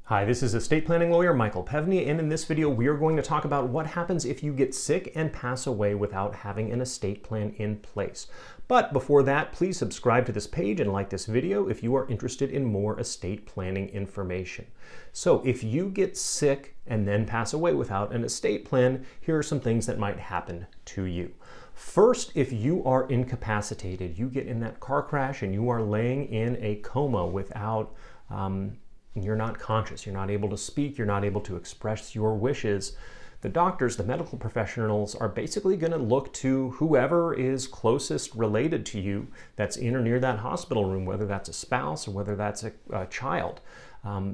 Hi, this is estate planning lawyer Michael Pevney, and in this video we are going to talk about what happens if you get sick and pass away without having an estate plan in place. But before that, please subscribe to this page and like this video if you are interested in more estate planning information. So if you get sick and then pass away without an estate plan, here are some things that might happen to you. First, if you are incapacitated, you get in that car crash and you are laying in a coma without you're not conscious, you're not able to speak, you're not able to express your wishes, the doctors, the medical professionals are basically going to look to whoever is closest related to you that's in or near that hospital room, whether that's a spouse or whether that's a child,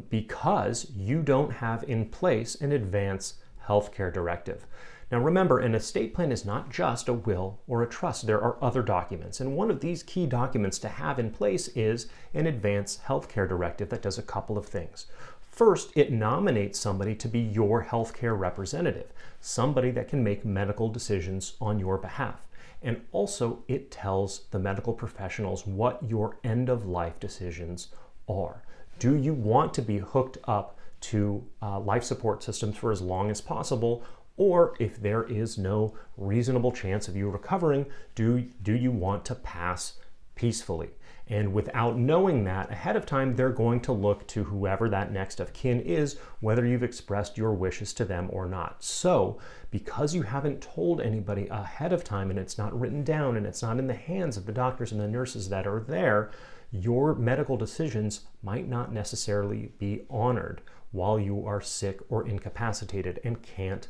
because you don't have in place an Advance Healthcare Directive. Now remember, an estate plan is not just a will or a trust. There are other documents, and one of these key documents to have in place is an Advance Healthcare Directive that does a couple of things. First, it nominates somebody to be your healthcare representative, somebody that can make medical decisions on your behalf. And also, it tells the medical professionals what your end-of-life decisions are. Do you want to be hooked up to life support systems for as long as possible? Or if there is no reasonable chance of you recovering, do you want to pass peacefully? And without knowing that ahead of time, they're going to look to whoever that next of kin is, whether you've expressed your wishes to them or not. So because you haven't told anybody ahead of time and it's not written down and it's not in the hands of the doctors and the nurses that are there, your medical decisions might not necessarily be honored while you are sick or incapacitated and can't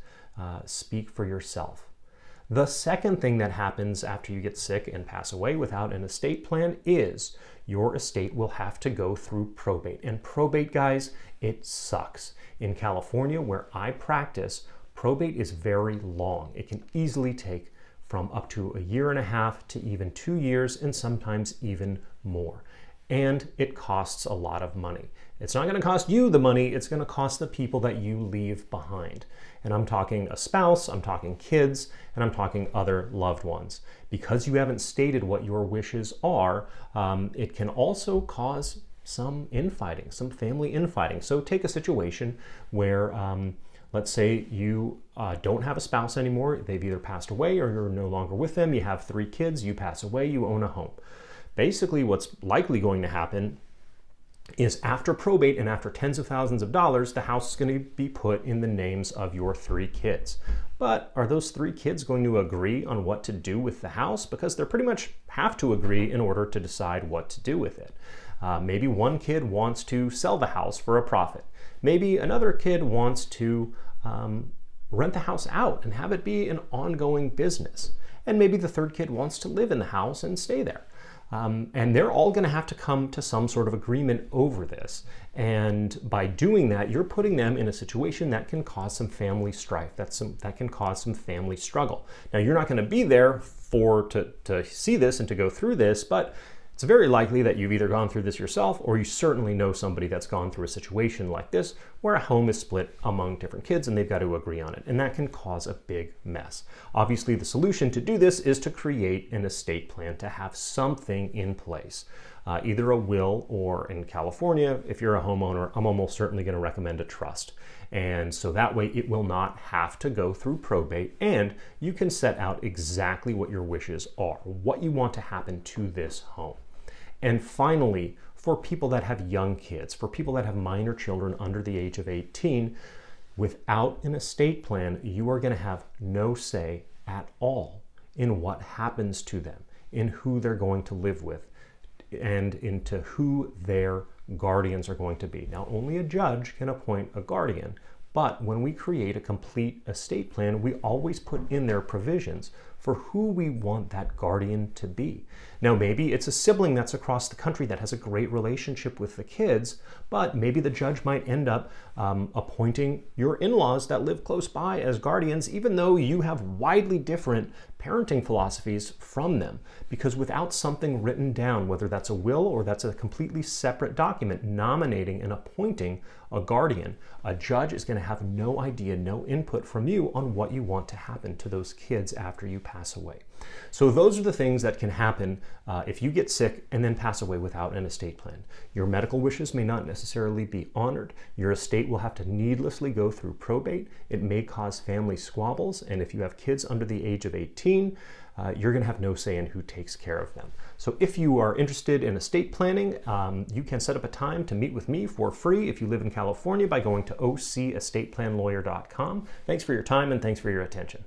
speak for yourself. The second thing that happens after you get sick and pass away without an estate plan is your estate will have to go through probate. And probate, guys, it sucks. In California, where I practice, probate is very long. It can easily take from up to 1.5 years to even 2 years, and sometimes even more. And it costs a lot of money. It's not going to cost you the money, it's going to cost the people that you leave behind. And I'm talking a spouse, I'm talking kids, and I'm talking other loved ones. Because you haven't stated what your wishes are, it can also cause some infighting, some family infighting. So take a situation where, let's say you don't have a spouse anymore, they've either passed away or you're no longer with them, you have 3 kids, you pass away, you own a home. Basically, what's likely going to happen is after probate and after tens of thousands of dollars, the house is going to be put in the names of your 3 kids. But are those 3 kids going to agree on what to do with the house? Because they pretty much have to agree in order to decide what to do with it. Maybe one kid wants to sell the house for a profit. Maybe another kid wants to rent the house out and have it be an ongoing business. And maybe the 3rd kid wants to live in the house and stay there. And they're all going to have to come to some sort of agreement over this. And by doing that, you're putting them in a situation that can cause some family strife, that can cause some family struggle. Now, you're not going to be there to see this and to go through this, but it's very likely that you've either gone through this yourself or you certainly know somebody that's gone through a situation like this where a home is split among different kids and they've got to agree on it. And that can cause a big mess. Obviously, the solution to do this is to create an estate plan, to have something in place. Either a will or, in California, if you're a homeowner, I'm almost certainly going to recommend a trust. And so that way it will not have to go through probate, and you can set out exactly what your wishes are, what you want to happen to this home. And finally, for people that have young kids, for people that have minor children under the age of 18, without an estate plan, you are going to have no say at all in what happens to them, in who they're going to live with, and into who their guardians are going to be. Now, only a judge can appoint a guardian, but when we create a complete estate plan, we always put in there provisions for who we want that guardian to be. Now, maybe it's a sibling that's across the country that has a great relationship with the kids, but maybe the judge might end up appointing your in-laws that live close by as guardians, even though you have widely different parenting philosophies from them, because without something written down, whether that's a will or that's a completely separate document nominating and appointing a guardian, a judge is going to have no idea, no input from you on what you want to happen to those kids after you pass away. So those are the things that can happen if you get sick and then pass away without an estate plan. Your medical wishes may not necessarily be honored. Your estate will have to needlessly go through probate. It may cause family squabbles, and if you have kids under the age of 18, you're going to have no say in who takes care of them. So if you are interested in estate planning, you can set up a time to meet with me for free if you live in California by going to ocestateplanlawyer.com. Thanks for your time and thanks for your attention.